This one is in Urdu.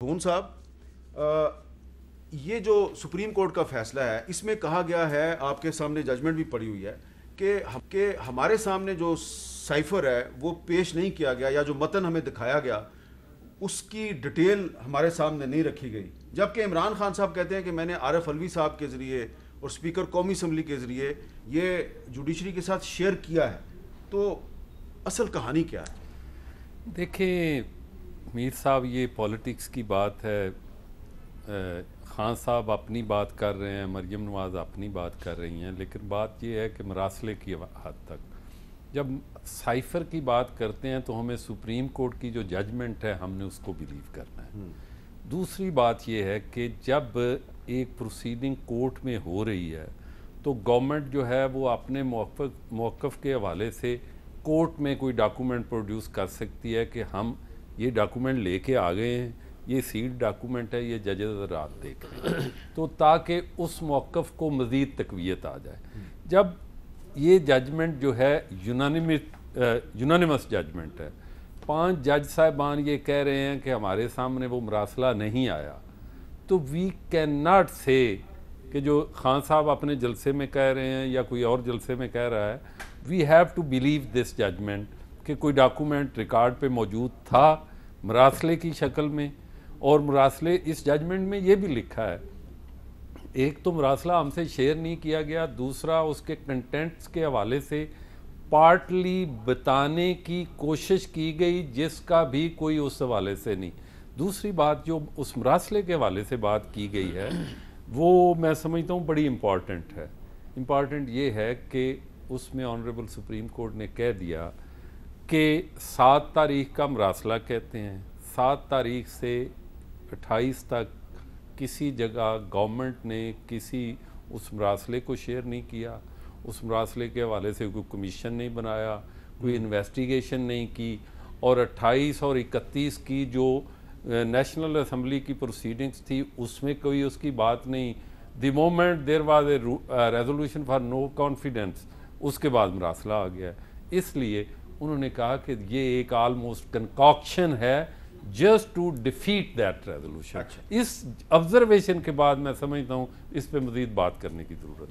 بھون صاحب، یہ جو سپریم کورٹ کا فیصلہ ہے اس میں کہا گیا ہے، آپ کے سامنے ججمنٹ بھی پڑی ہوئی ہے کہ ہمارے سامنے جو سائفر ہے وہ پیش نہیں کیا گیا، یا جو متن ہمیں دکھایا گیا اس کی ڈیٹیل ہمارے سامنے نہیں رکھی گئی، جبکہ عمران خان صاحب کہتے ہیں کہ میں نے عارف علوی صاحب کے ذریعے اور اسپیکر قومی اسمبلی کے ذریعے یہ جوڈیشری کے ساتھ شیئر کیا ہے۔ تو اصل کہانی کیا ہے؟ دیکھیں میر صاحب، یہ پولیٹکس کی بات ہے۔ خان صاحب اپنی بات کر رہے ہیں، مریم نواز اپنی بات کر رہی ہیں، لیکن بات یہ ہے کہ مراسلے کی حد تک جب سائفر کی بات کرتے ہیں تو ہمیں سپریم کورٹ کی جو ججمنٹ ہے ہم نے اس کو بلیو کرنا ہے۔ دوسری بات یہ ہے کہ جب ایک پروسیڈنگ کورٹ میں ہو رہی ہے تو گورنمنٹ جو ہے وہ اپنے موقف کے حوالے سے کورٹ میں کوئی ڈاکومنٹ پروڈیوس کر سکتی ہے کہ ہم یہ ڈاکومنٹ لے کے آ گئے ہیں، یہ سیلڈ ڈاکومنٹ ہے، یہ ججز رات دیکھ رہے ہیں، تو تاکہ اس موقف کو مزید تقویت آ جائے۔ جب یہ ججمنٹ جو ہے یونانیمس ججمنٹ ہے، 5 جج صاحبان یہ کہہ رہے ہیں کہ ہمارے سامنے وہ مراسلہ نہیں آیا، تو وی کین ناٹ سے کہ جو خان صاحب اپنے جلسے میں کہہ رہے ہیں یا کوئی اور جلسے میں کہہ رہا ہے، we have to believe this judgment کہ کوئی ڈاکومنٹ ریکارڈ پہ موجود تھا مراسلے کی شکل میں، اور مراسلے اس ججمنٹ میں یہ بھی لکھا ہے، ایک تو مراسلہ ہم سے شیئر نہیں کیا گیا، دوسرا اس کے کنٹینٹس کے حوالے سے پارٹلی بتانے کی کوشش کی گئی جس کا بھی کوئی اس حوالے سے نہیں۔ دوسری بات جو اس مراسلے کے حوالے سے بات کی گئی ہے وہ میں سمجھتا ہوں بڑی امپورٹنٹ ہے۔ امپورٹنٹ یہ ہے کہ اس میں آنریبل سپریم کورٹ نے کہہ دیا کہ 7 تاریخ کا مراسلہ کہتے ہیں، 7 تاریخ سے 28 تک کسی جگہ گورنمنٹ نے کسی اس مراسلے کو شیئر نہیں کیا، اس مراسلے کے حوالے سے کوئی کمیشن نہیں بنایا، کوئی انویسٹیگیشن نہیں کی، اور 28 اور 31 کی جو نیشنل اسمبلی کی پروسیڈنگز تھی اس میں کوئی اس کی بات نہیں۔ The moment there was a resolution for no confidence, اس کے بعد مراسلہ آ گیا ہے۔ اس لیے انہوں نے کہا کہ یہ ایک آلموسٹ کنکاکشن ہے just to defeat that resolution. اس آبزرویشن کے بعد میں سمجھتا ہوں اس پہ مزید بات کرنے کی ضرورت ہے۔